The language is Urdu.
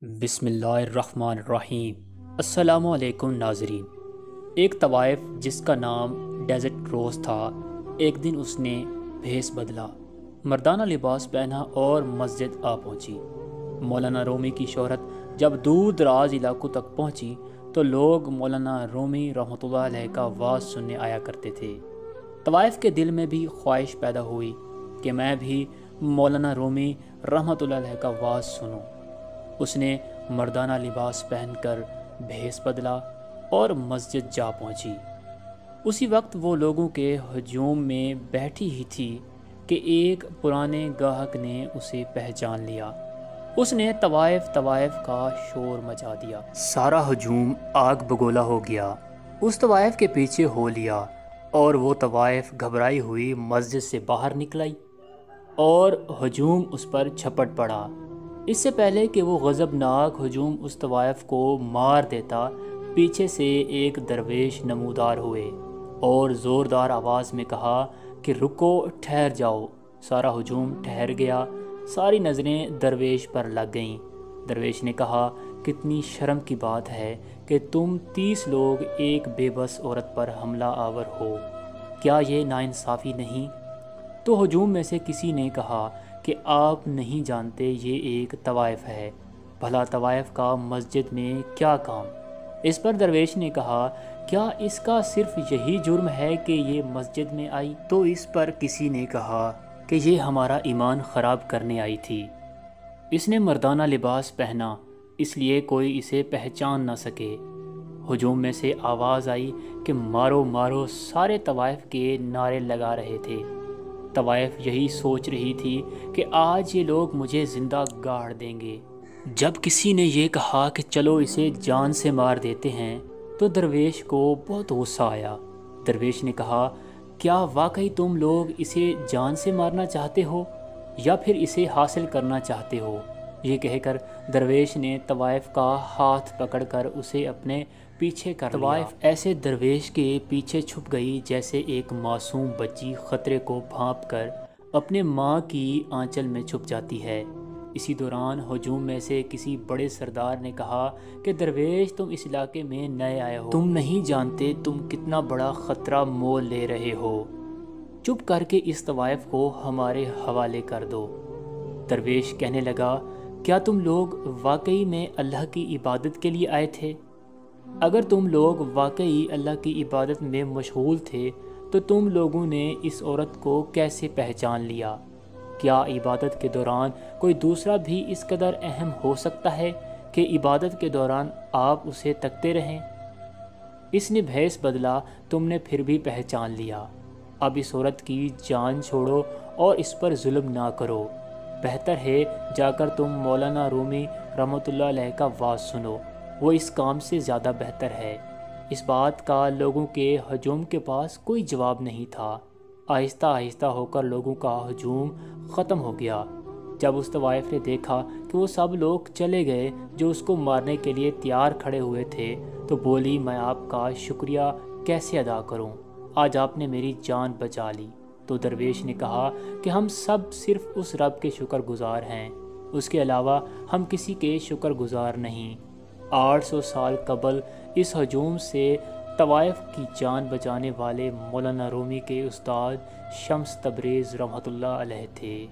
بسم اللہ الرحمن الرحیم۔ السلام علیکم ناظرین۔ ایک طوائف جس کا نام ڈیزرٹ روز تھا، ایک دن اس نے بھیس بدلا، مردانہ لباس پہنا اور مسجد آ پہنچی۔ مولانا رومی کی شہرت جب دور دراز علاقوں تک پہنچی تو لوگ مولانا رومی رحمۃ اللہ علیہ کا وعظ سننے آیا کرتے تھے۔ طوائف کے دل میں بھی خواہش پیدا ہوئی کہ میں بھی مولانا رومی رحمۃ اللہ علیہ کا وعظ سنوں۔ اس نے مردانہ لباس پہن کر بھیس بدلا اور مسجد جا پہنچی۔ اسی وقت وہ لوگوں کے ہجوم میں بیٹھی ہی تھی کہ ایک پرانے گاہک نے اسے پہچان لیا۔ اس نے طوائف کا شور مچا دیا۔ سارا ہجوم آگ بگولا ہو گیا، اس طوائف کے پیچھے ہو لیا اور وہ طوائف گھبرائی ہوئی مسجد سے باہر نکل آئی اور ہجوم اس پر جھپٹ پڑا۔ اس سے پہلے کہ وہ غضبناک ہجوم اس طوائف کو مار دیتا، پیچھے سے ایک درویش نمودار ہوئے اور زوردار آواز میں کہا کہ رکو، ٹھہر جاؤ۔ سارا ہجوم ٹھہر گیا، ساری نظریں درویش پر لگ گئیں۔ درویش نے کہا، کتنی شرم کی بات ہے کہ تم 30 لوگ ایک بے بس عورت پر حملہ آور ہو، کیا یہ ناانصافی نہیں؟ تو ہجوم میں سے کسی نے کہا کہ آپ نہیں جانتے یہ ایک طوائف ہے، بھلا طوائف کا مسجد میں کیا کام؟ اس پر درویش نے کہا، کیا اس کا صرف یہی جرم ہے کہ یہ مسجد میں آئی؟ تو اس پر کسی نے کہا کہ یہ ہمارا ایمان خراب کرنے آئی تھی۔ اس نے مردانہ لباس پہنا، اس لیے کوئی اسے پہچان نہ سکے۔ ہجوم میں سے آواز آئی کہ مارو مارو، سارے طوائف کے نعرے لگا رہے تھے۔ طوائف یہی سوچ رہی تھی کہ آج یہ لوگ مجھے زندہ گاڑ دیں گے۔ جب کسی نے یہ کہا کہ چلو اسے جان سے مار دیتے ہیں تو درویش کو بہت غصہ آیا۔ درویش نے کہا، کیا واقعی تم لوگ اسے جان سے مارنا چاہتے ہو یا پھر اسے حاصل کرنا چاہتے ہو؟ یہ کہہ کر درویش نے طوائف کا ہاتھ پکڑ کر اسے اپنے پیچھے کر لیا۔ طوائف ایسے درویش کے پیچھے چھپ گئی جیسے ایک معصوم بچی خطرے کو بھانپ کر اپنے ماں کی آنچل میں چھپ جاتی ہے۔ اسی دوران ہجوم میں سے کسی بڑے سردار نے کہا کہ درویش، تم اس علاقے میں نئے آئے ہو، تم نہیں جانتے تم کتنا بڑا خطرہ مول لے رہے ہو، چپ کر کے اس طوائف کو ہمارے حوالے کر دو۔ درویش کہنے لگا، کیا تم لوگ واقعی میں اللہ کی عبادت کے لیے آئے تھے؟ اگر تم لوگ واقعی اللہ کی عبادت میں مشغول تھے تو تم لوگوں نے اس عورت کو کیسے پہچان لیا؟ کیا عبادت کے دوران کوئی دوسرا بھی اس قدر اہم ہو سکتا ہے کہ عبادت کے دوران آپ اسے تکتے رہیں؟ اس نے بھیس بدلا، تم نے پھر بھی پہچان لیا۔ اب اس عورت کی جان چھوڑو اور اس پر ظلم نہ کرو۔ بہتر ہے جا کر تم مولانا رومی رحمۃ اللہ علیہ کا وعظ سنو، وہ اس کام سے زیادہ بہتر ہے۔ اس بات کا لوگوں کے ہجوم کے پاس کوئی جواب نہیں تھا۔ آہستہ آہستہ ہو کر لوگوں کا ہجوم ختم ہو گیا۔ جب اس طوائف نے دیکھا کہ وہ سب لوگ چلے گئے جو اس کو مارنے کے لیے تیار کھڑے ہوئے تھے تو بولی، میں آپ کا شکریہ کیسے ادا کروں؟ آج آپ نے میری جان بچا لی۔ تو درویش نے کہا کہ ہم سب صرف اس رب کے شکر گزار ہیں، اس کے علاوہ ہم کسی کے شکر گزار نہیں۔ 800 سال قبل اس ہجوم سے طوائف کی جان بچانے والے مولانا رومی کے استاد شمس تبریز رحمۃ اللہ علیہ تھے۔